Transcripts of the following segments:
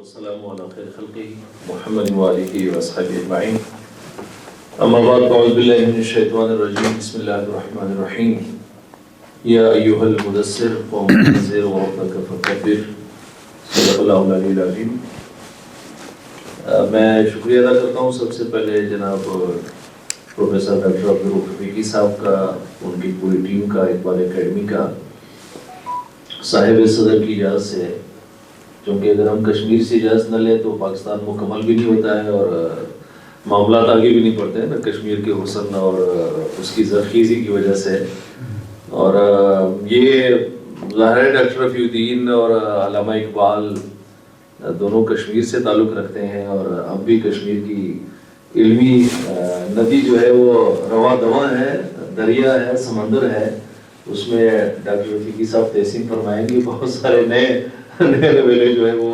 والسلام على خير خلقه محمد وآله وصحبه أجمعين. أما بعد فأعوذ بالله من الشيطان الرجيم. بسم الله الرحمن الرحيم. يا أيها المدثر قم فأنذر وربك فكبر. صدق الله العلي العظيم. میں شکریہ ادا کرتا ہوں سب سے پہلے جناب پروفیسر ڈاکٹر عبدالرؤف رفیقی صاحب کا، ان کی پوری ٹیم کا، اقبال اکیڈمی کا، صاحب صدر کی اجازت سے، کیونکہ اگر ہم کشمیر سے اجازت نہ لیں تو پاکستان مکمل بھی نہیں ہوتا ہے اور معاملات آگے بھی نہیں بڑھتے ہیں نا، کشمیر کے حسن اور اس کی زرخیزی کی وجہ سے. اور یہ ظاہر ہے ڈاکٹر رفیع الدین اور علامہ اقبال دونوں کشمیر سے تعلق رکھتے ہیں، اور اب بھی کشمیر کی علمی ندی جو ہے وہ رواں دواں ہے، دریا ہے، سمندر ہے، اس میں ڈاکٹر رفیقی صاحب تحسین فرمائیں گے. بہت سارے نئے رویلے جو ہے وہ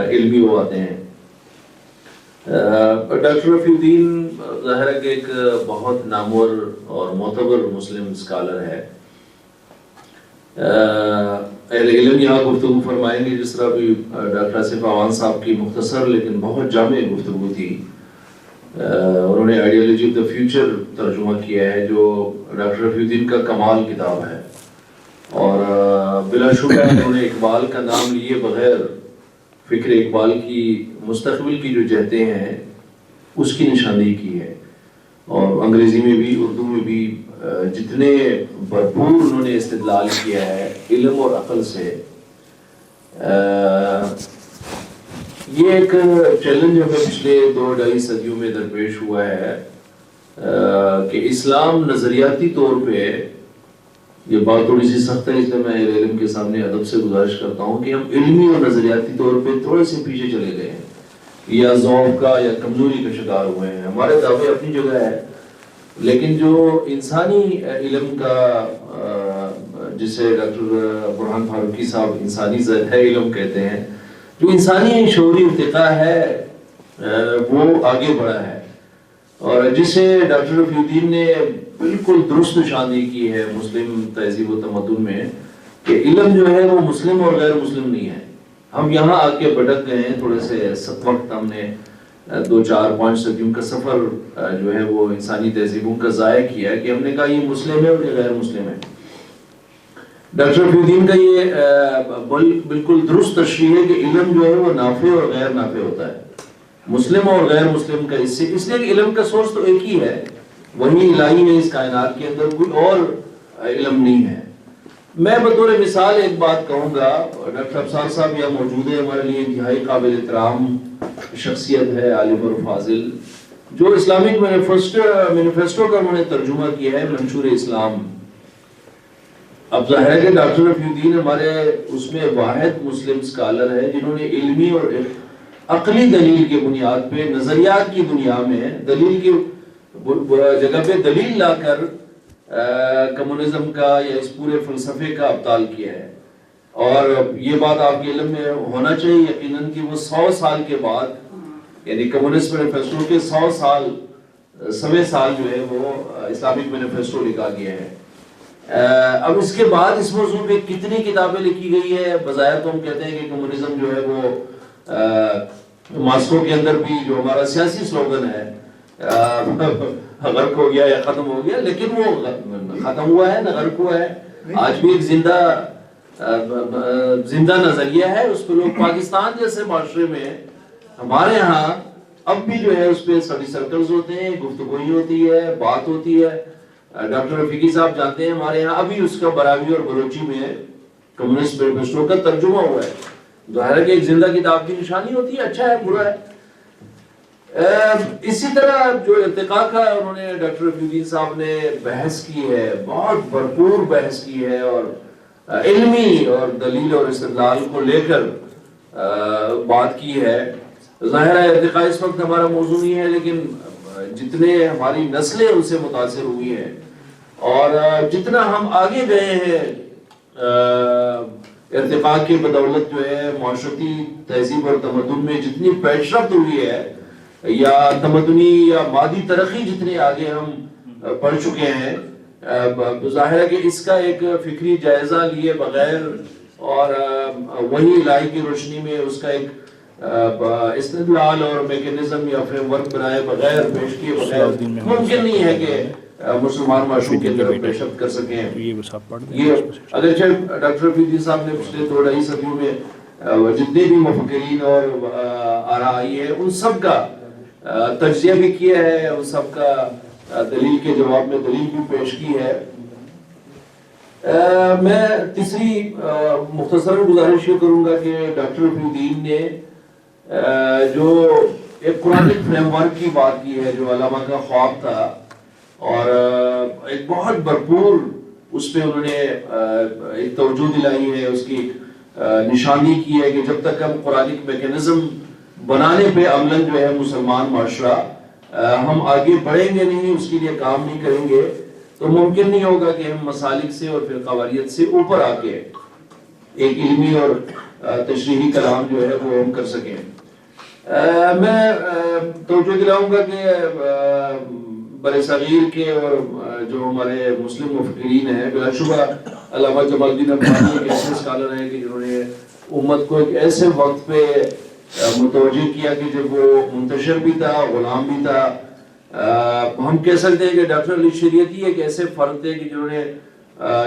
علمی وہ آتے ہیں. ڈاکٹر رفیع الدین ظاہر ہے کہ ایک بہت نامور اور معتبر مسلم اسکالر ہے. اہل علم یہاں گفتگو فرمائیں گے، جس طرح بھی ڈاکٹر آصف اعوان صاحب کی مختصر لیکن بہت جامع گفتگو تھی. انہوں نے آئیڈیالوجی آف دا فیوچر ترجمہ کیا ہے، جو ڈاکٹر رفیع الدین کا کمال کتاب ہے، اور بلا شبہ انہوں نے اقبال کا نام لیے بغیر فکر اقبال کی مستقبل کی جو جہتیں ہیں اس کی نشاندہی کی ہے. اور انگریزی میں بھی اردو میں بھی جتنے بھرپور انہوں نے استدلال کیا ہے علم اور عقل سے. یہ ایک چیلنج ہمیں پچھلے 2-2.5 صدیوں میں درپیش ہوا ہے کہ اسلام نظریاتی طور پہ، یہ بات تھوڑی سی سخت ہے اس لیے میں علم کے سامنے ادب سے گزارش کرتا ہوں کہ ہم علمی اور نظریاتی طور پہ تھوڑے سے پیچھے چلے گئے ہیں، یا ضعف کا یا کمزوری کا شکار ہوئے ہیں. ہمارے دعوے اپنی جگہ ہے، لیکن جو انسانی علم کا، جسے ڈاکٹر برہان فاروقی صاحب انسانی زیادہ علم کہتے ہیں، جو انسانی شعوری ارتقاء ہے وہ آگے بڑھا ہے، اور جسے ڈاکٹر رفیع الدین نے بالکل درست نشاندہی کی ہے مسلم تہذیب و تمدن میں، کہ علم جو ہے وہ مسلم اور غیر مسلم نہیں ہے. ہم یہاں آ کے بھٹک گئے ہیں تھوڑے سے وقت، ہم نے 2-4-5 صدیوں کا سفر جو ہے وہ انسانی تہذیبوں کا ضائع کیا ہے کہ ہم نے کہا یہ مسلم ہے اور یہ غیر مسلم ہے. ڈاکٹر رفیع الدین کا یہ بالکل درست تشریح ہے کہ علم جو ہے وہ نافع اور غیر نافع ہوتا ہے، مسلم اور غیر مسلم کا. اس لیے کہ علم کا سورس تو ایک ہی ہے، وہی الہی ہے، اس کائنات کے اندر کوئی اور علم نہیں ہے. میں بطور مثال ایک بات کہوں گا، ڈاکٹر افسار صاحب یہاں موجود ہیں، ہمارے لیے انتہائی قابل احترام شخصیت ہے، عالم اور فاضل، جو اسلامک مینیفیسٹو کا انہوں نے ترجمہ کیا ہے، منشور اسلام. اب ظاہر ہے کہ ڈاکٹر رفیع الدین ہمارے اس میں واحد مسلم اسکالر ہے جنہوں نے علمی اور عقلی دلیل کے بنیاد پہ، نظریات کی دنیا میں دلیل کی جگہ پہ دلیل لا کر کمیونزم کا یا اس پورے فلسفے کا ابطال کیا ہے. اور یہ بات آپ کے علم میں ہونا چاہیے یقیناً کہ وہ 100 سال کے بعد، یعنی کمیونسٹ مینیفیسٹو کے 100 سال جو ہے وہ اسلامک مینیفیسٹو لکھا گیا ہے. اب اس کے بعد اس موضوع پہ کتنی کتابیں لکھی گئی ہے. بظاہر تو ہم کہتے ہیں کہ کمیونزم جو ہے وہ ماسکو کے اندر بھی جو ہمارا سیاسی سلوگن ہے غرق ہو گیا یا ختم ہو گیا، لیکن وہ ختم ہوا ہے نہ غرق ہوا ہے. آج بھی ایک زندہ نظریہ ہے. اس پہ لوگ پاکستان جیسے معاشرے میں، ہمارے ہاں اب بھی جو ہے اس پہ اسٹڈی سرکلز ہوتے ہیں، گفتگوئی ہوتی ہے، بات ہوتی ہے. ڈاکٹر رفیقی صاحب جانتے ہیں ہمارے یہاں ابھی اس کا براوی اور بلوچی میں کمیونسٹ مینیفیسٹو کا ترجمہ ہوا ہے. ظاہر ہے کہ ایک زندہ کتاب کی نشانی ہوتی ہے، اچھا ہے برا ہے. اسی طرح جو ارتقاء کا انہوں نے ڈاکٹر رفیع الدین صاحب نے بحث کی ہے، بہت بھرپور بحث کی ہے، اور علمی اور دلیل اور استدلال کو لے کر بات کی ہے. ظاہر ہے ارتقاء اس وقت ہمارا موضوع نہیں ہے، لیکن جتنے ہماری نسلیں ان سے متاثر ہوئی ہیں اور جتنا ہم آگے گئے ہیں ارتقاء کی بدولت، جو ہے معاشرتی تہذیب اور تمدن میں جتنی پیش رفت ہوئی ہے، یا تمدنی یا مادی ترقی جتنے آگے ہم پڑھ چکے ہیں، ظاہر ہے کہ اس کا ایک فکری جائزہ لیے بغیر اور وہی الہی کی روشنی میں اس کا ایک استدلال اور میکینزم یا فریم ورک بنائے بغیر، پیش کیے بغیر ممکن نہیں ہے کہ مسلمان معاشروں کے طرف پیشرفت کر سکیں۔ یہ اگرچہ ڈاکٹر رفیع الدین صاحب نے پچھلے 2-2.5 صدیوں میں جتنے بھی مفکرین اور آراء آئی ہے ان سب کا تجزیہ بھی کیا ہے، ان سب کا دلیل کے جواب میں دلیل بھی پیش کی ہے۔ میں تیسری مختصراً گزارش یہ کروں گا کہ ڈاکٹر رفیع الدین نے جو ایک قرآنک فریم ورک کی بات کی ہے، جو علامہ کا خواب تھا، اور ایک بہت بھرپور اس پہ انہوں نے ایک توجہ دلائی ہے، اس کی نشانی کی ہے کہ جب تک ہم قرآنک میکینزم بنانے پہ عملاً جو ہے مسلمان معاشرہ ہم آگے بڑھیں گے نہیں، اس کے لیے کام نہیں کریں گے، تو ممکن نہیں ہوگا کہ ہم مسالک سے اور فرقہ واریت سے اوپر آ کے ایک علمی اور تشریحی کلام جو ہے وہ ہم کر سکیں۔ میں توجہ دلاؤں گا کہ بر صغیر کے اور جو ہمارے مسلم مفکرین ہیں، بلا شبہ علامہ جمال الدین افغانی ایک ایسے اسکالر ہیں کہ جنہوں نے امت کو ایک ایسے وقت پہ متوجہ کیا کہ جب وہ منتشر بھی تھا، غلام بھی تھا۔ ہم کہہ سکتے ہیں کہ ڈاکٹر علی شریعتی ایک ایسے فرد تھے کہ جنہوں نے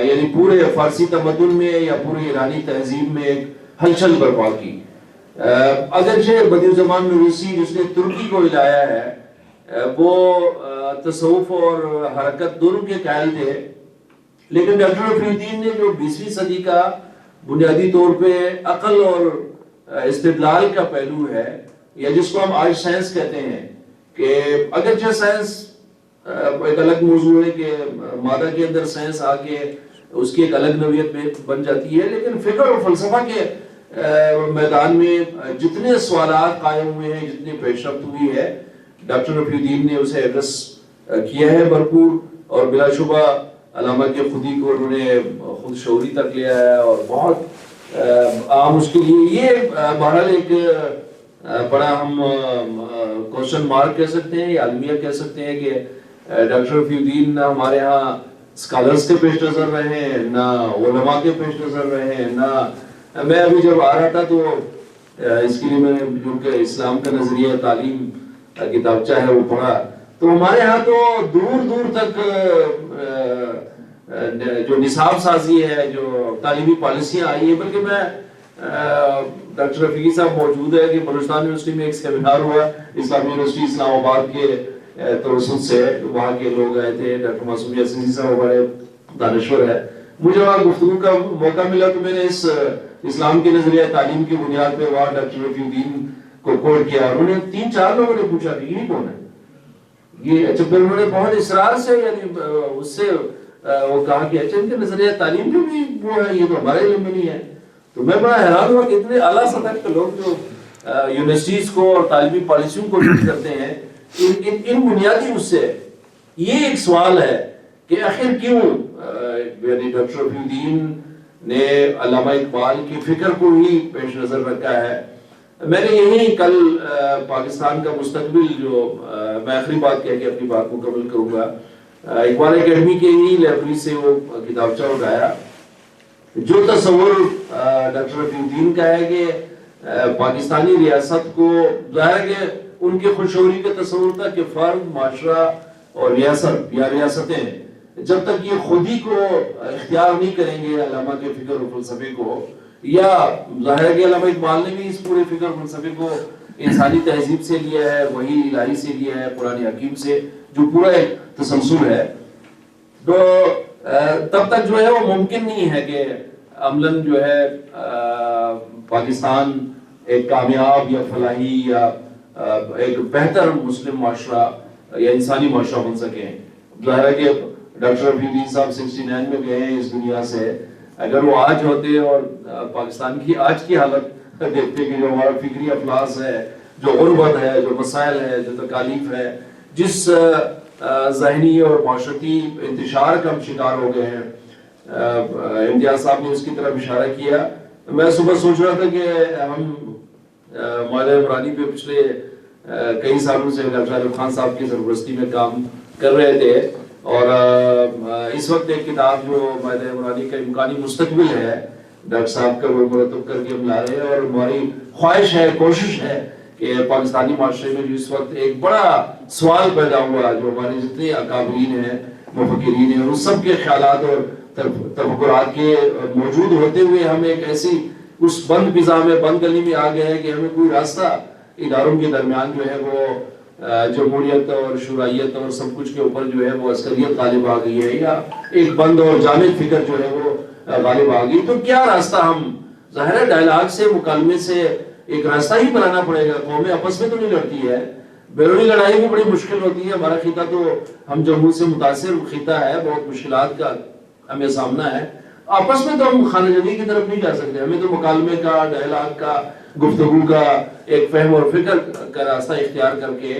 یعنی پورے فارسی تمدن میں یا پورے ایرانی تہذیب میں ایک ہلچل برپا کی۔ اگرچہ بدیع الزمان نورسی جس نے ترکی کو ہلایا ہے وہ تصوف اور حرکت دونوں کے قائل تھے، لیکن ڈاکٹر رفیع الدین نے جو 20ویں صدی کا بنیادی طور پہ عقل اور استدلال کا پہلو ہے، یا جس کو ہم آج سائنس کہتے ہیں، کہ اگرچہ سائنس ایک الگ موضوع ہے کہ مادہ کے اندر سائنس آ کے اس کی ایک الگ نوعیت میں بن جاتی ہے، لیکن فکر اور فلسفہ کے میدان میں جتنے سوالات قائم ہوئے ہیں، جتنی پیشرفت ہوئی ہے، ڈاکٹر رفیع الدین نے اسے ایڈریس کیا ہے بھرپور، اور بلا شبہ علامہ کے خودی کو انہوں نے خود شعوری تک لیا ہے، اور بہت عام اس کے لیے یہ بہرحال ایک بڑا ہم کوشچن مارک کہہ سکتے ہیں یا المیہ کہہ سکتے ہیں کہ ڈاکٹر رفیع الدین نہ ہمارے ہاں اسکالرز کے پیش نظر رہے ہیں، نہ علماء کے پیش نظر رہے ہیں، نہ میں ابھی جب آ رہا تھا تو اس کے لیے میں نے جو کہ اسلام کا نظریہ تعلیم کتابچہ ہے وہ پڑھا، تو ہمارے ہاں تو دور دور تک جو نصاب سازی ہے، جو تعلیمی پالیسیاں آئی ہیں، بلکہ میں ڈاکٹر رفیقی صاحب موجود ہے کہ بلوچستان یونیورسٹی میں ایک سیمینار ہوا اسلامی یونیورسٹی اسلام آباد کے توسط سے، وہاں کے لوگ آئے تھے، ڈاکٹر معصوم یاسین صاحب ہمارے دانشور ہے، مجھے وہاں گفتگو کا موقع ملا تو میں نے اس اسلام کے نظریہ تعلیم کی بنیاد پہ وہاں ڈاکٹر رفیع الدین کو کوٹ کیا۔ انہوں نے 3-4 لوگوں نے پوچھا کہ یہ کون ہے یہ، اچھا پھر انہوں نے بہت اصرار سے یعنی اس سے وہ کہا کہ اچھا ان کے نظریہ تعلیم جو بھی وہ ہے یہ تو ہمارے علم میں نہیں ہے، تو میں بڑا حیران ہوا کہ اتنے اعلیٰ سطح کے لوگ جو یونیورسٹیز کو اور تعلیمی پالیسیوں کو ڈیل کرتے ہیں ان بنیادی اس سے یہ ایک سوال ہے کہ آخر کیوں یعنی ڈاکٹر رفیع الدین نے علامہ اقبال کی فکر کو ہی پیش نظر رکھا ہے۔ میں نے یہی کل پاکستان کا مستقبل جو میں آخری بات کہہ کے اپنی بات مکمل کروں گا، اقبال اکیڈمی کے ہی لائبریری سے وہ کتابچہ اٹھایا، جو تصور ڈاکٹر رفیع الدین کا ہے کہ پاکستانی ریاست کو ظاہر ہے کہ ان کے خوشحوری کا تصور تھا کہ فرد، معاشرہ اور ریاست یا ریاستیں جب تک یہ خودی کو اختیار نہیں کریں گے علامہ کے فکر و فلسفے کو، یا ظاہر ہے کہ علامہ اقبال نے بھی اس پورے فکر و فلسفے کو انسانی تہذیب سے لیا ہے، وحی الہی سے لیا ہے، قرآن حکیم سے جو پورا ایک تسلسل ہے، تو تب تک جو ہے وہ ممکن نہیں ہے کہ عملاً جو ہے پاکستان ایک کامیاب یا فلاحی یا ایک بہتر مسلم معاشرہ یا انسانی معاشرہ بن سکے۔ ظاہر ہے کہ ڈاکٹر رفیع الدین صاحب 69 میں گئے ہیں اس دنیا سے، اگر وہ آج ہوتے اور پاکستان کی آج کی حالت دیکھتے کہ جو ہمارا فکری افلاس ہے، جو غربت ہے، جو مسائل ہے، جو تکالیف ہے، جس ذہنی اور معاشرتی انتشار کا ہم شکار ہو گئے ہیں، امتیاز صاحب نے اس کی طرف اشارہ کیا۔ میں صبح سوچ رہا تھا کہ ہم معاہدہ عمرانی پہ پچھلے کئی سالوں سے ڈاکٹر عالم خان صاحب کی سرپرستی میں کام کر رہے تھے، اور اس وقت ایک کتاب جو معاہدہ عمرانی کا امکانی مستقبل ہے ڈاکٹر صاحب کا وہ مرتب کر کے ہم لا رہے ہیں، اور ہماری خواہش ہے، کوشش ہے کہ پاکستانی معاشرے میں جو اس وقت ایک بڑا سوال پیدا ہوا، جو ہمارے جتنے اکابرین ہیں، مفکرین ہیں، ان سب کے خیالات اور تفکرات کے موجود ہوتے ہوئے ہم ایک ایسی اس بند فضا میں، بند گلی میں آ گئے ہیں کہ ہمیں کوئی راستہ اداروں کے درمیان جو ہے وہ جمہوریت اور شورائیت اور سب کچھ کے اوپر جو ہے وہ عسکریت غالب آ گئی ہے، یا ایک بند اور جامد فکر جو ہے وہ غالب آ گئی. تو کیا راستہ ہم، ظاہر ہے ڈائلاگ سے، مکالمے سے ایک راستہ ہی بنانا پڑے گا. قومیں آپس میں تو نہیں لڑتی ہے، بیرونی لڑائی بھی بڑی مشکل ہوتی ہے. ہمارا خطہ تو ہم جموں سے متاثر خطہ ہے، بہت مشکلات کا ہمیں سامنا ہے. آپس میں تو ہم خانہ جنگی کی طرف نہیں جا سکتے، ہمیں تو مکالمے کا، ڈائلاگ کا، گفتگو کا، ایک فہم اور فکر کا راستہ اختیار کر کے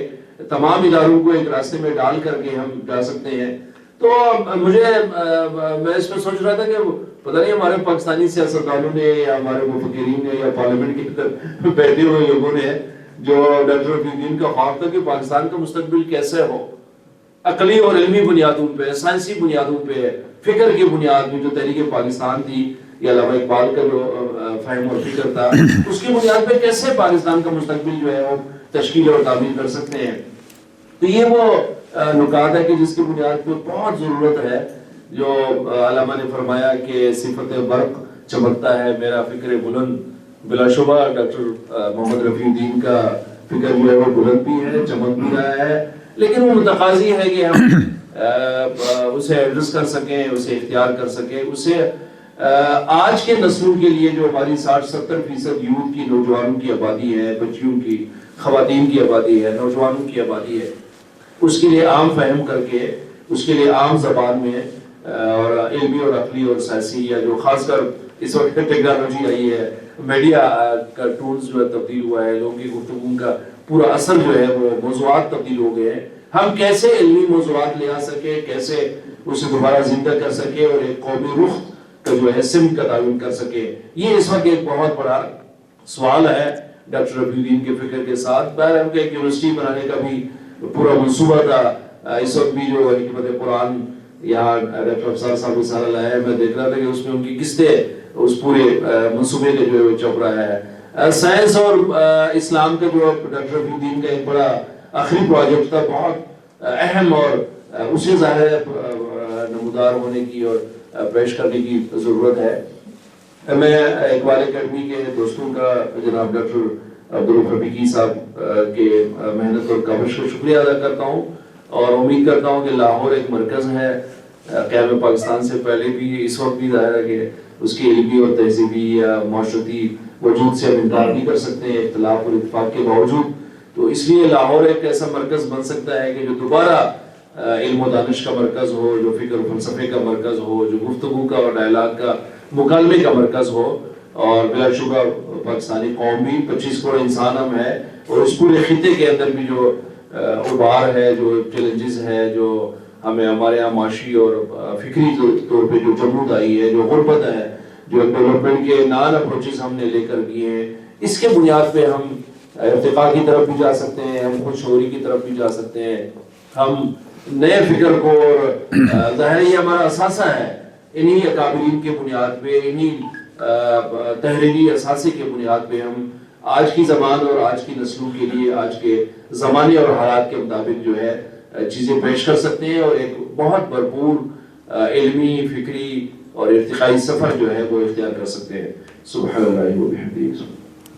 تمام اداروں کو ایک راستے میں ڈال کر کے ہم جا سکتے ہیں. تو میں اس میں سوچ رہا تھا کہ پتہ نہیں ہمارے پاکستانی سیاستدانوں نے یا ہمارے مفکرین نے یا پارلیمنٹ کے اندر بیٹھے ہوئے لوگوں نے جو ڈاکٹر رفیع الدین کا خواب تھا کہ پاکستان کا مستقبل کیسے ہو، عقلی اور علمی بنیادوں پہ، سائنسی بنیادوں پہ، فکر کی بنیاد پہ، جو تحریک پاکستان تھی یا علامہ اقبال کا جو فہم اور فکر تھا، اس کی بنیاد پہ کیسے پاکستان کا مستقبل جو ہے وہ تشکیل اور تعمیر کر سکتے ہیں. تو یہ وہ نکات ہے کہ جس کی بنیاد پہ بہت ضرورت ہے. جو علامہ نے فرمایا کہ صفت برق چمکتا ہے میرا فکر بلند، بلا شبہ ڈاکٹر محمد رفیع الدین کا فکر جو ہے وہ بلند بھی ہے، چمک بھی رہا ہے، لیکن وہ متقاضی ہے کہ ہم اسے ایڈریس کر سکیں، اسے اختیار کر سکیں، اسے آج کے نسلوں کے لیے جو ہماری 60-70% یوتھ کی، نوجوانوں کی آبادی ہے، بچیوں کی، خواتین کی آبادی ہے، نوجوانوں کی آبادی ہے، اس کے لیے عام فہم کر کے، اس کے لیے عام زبان میں اور علمی اور عقلی اور سیاسی، یا جو خاص کر اس وقت ٹیکنالوجی آئی ہے، میڈیا کا ٹولز جو ہے تبدیل ہوا ہے، لوگوں کی گفتگو کا پورا اثر جو ہے وہ موضوعات تبدیل ہو گئے ہیں. ہم کیسے علمی موضوعات لے آ سکے، کیسے اسے دوبارہ زندہ کر سکے اور ایک قومی رخ کا جو ہے سمت کا تعین کر سکے، یہ اس وقت ایک بہت بڑا سوال ہے. ڈاکٹر رفیع الدین کے فکر کے ساتھ بہر ہم ایک یونیورسٹی بنانے کا بھی پورا منصوبہ تھا. اس وقت بھی جو حکمت قرآن یہاں ڈاکٹر افسر صاحب رسالہ لایا ہے، میں دیکھ رہا تھا کہ اس میں ان کی قسطیں اس پورے منصوبے کے جو ہے وہ چپ رہا ہے. سائنس اور اسلام کا جو ڈاکٹر رفیع الدین کا ایک بڑا آخری پروجیکٹ تھا، بہت اہم، اور اسے ظاہر نمودار ہونے کی اور پیش کرنے کی ضرورت ہے. میں اقبال اکیڈمی کے دوستوں کا، جناب ڈاکٹر عبدالرؤف رفیقی صاحب کے محنت اور کاوش کا شکریہ ادا کرتا ہوں، اور امید کرتا ہوں کہ لاہور ایک مرکز ہے قیام پاکستان سے پہلے بھی، اس وقت بھی ظاہر ہے کہ اس کی علمی اور تہذیبی یا معاشرتی وجود سے ہم انکار نہیں کر سکتے ہیں، اختلاف اور اتفاق کے باوجود. تو اس لیے لاہور ایک ایسا مرکز بن سکتا ہے کہ جو دوبارہ علم و دانش کا مرکز ہو، جو فکر و فلسفے کا مرکز ہو، جو گفتگو کا اور ڈائلاگ کا، مکالمے کا مرکز ہو. اور بلا شبہ پاکستانی قوم بھی 25 کروڑ انسان ہم ہے، اور اس پورے خطے کے اندر بھی جو ابھار ہے، جو چیلنجز ہے، جو ہمیں ہمارے یہاں معاشی اور فکری طور پہ جو جمود آئی ہے، جو غربت ہے، جو ڈیولپمنٹ کے نان اپروچز ہم نے لے کر کیے ہیں، اس کے بنیاد پہ ہم ارتقاء کی طرف بھی جا سکتے ہیں، ہم خود شعوری کی طرف بھی جا سکتے ہیں. ہم نئے فکر کو، اور ظاہر یہ ہمارا اثاثہ ہے، انہی اکابرین کے بنیاد پہ، انہی تحریری اثاثے کے بنیاد پہ ہم آج کی زبان اور آج کی نسلوں کے لیے آج کے زمانے اور حالات کے مطابق جو ہے چیزیں پیش کر سکتے ہیں، اور ایک بہت بھرپور علمی، فکری اور ارتقائی سفر جو ہے وہ اختیار کر سکتے ہیں. سبحان اللہ و بحمدہ.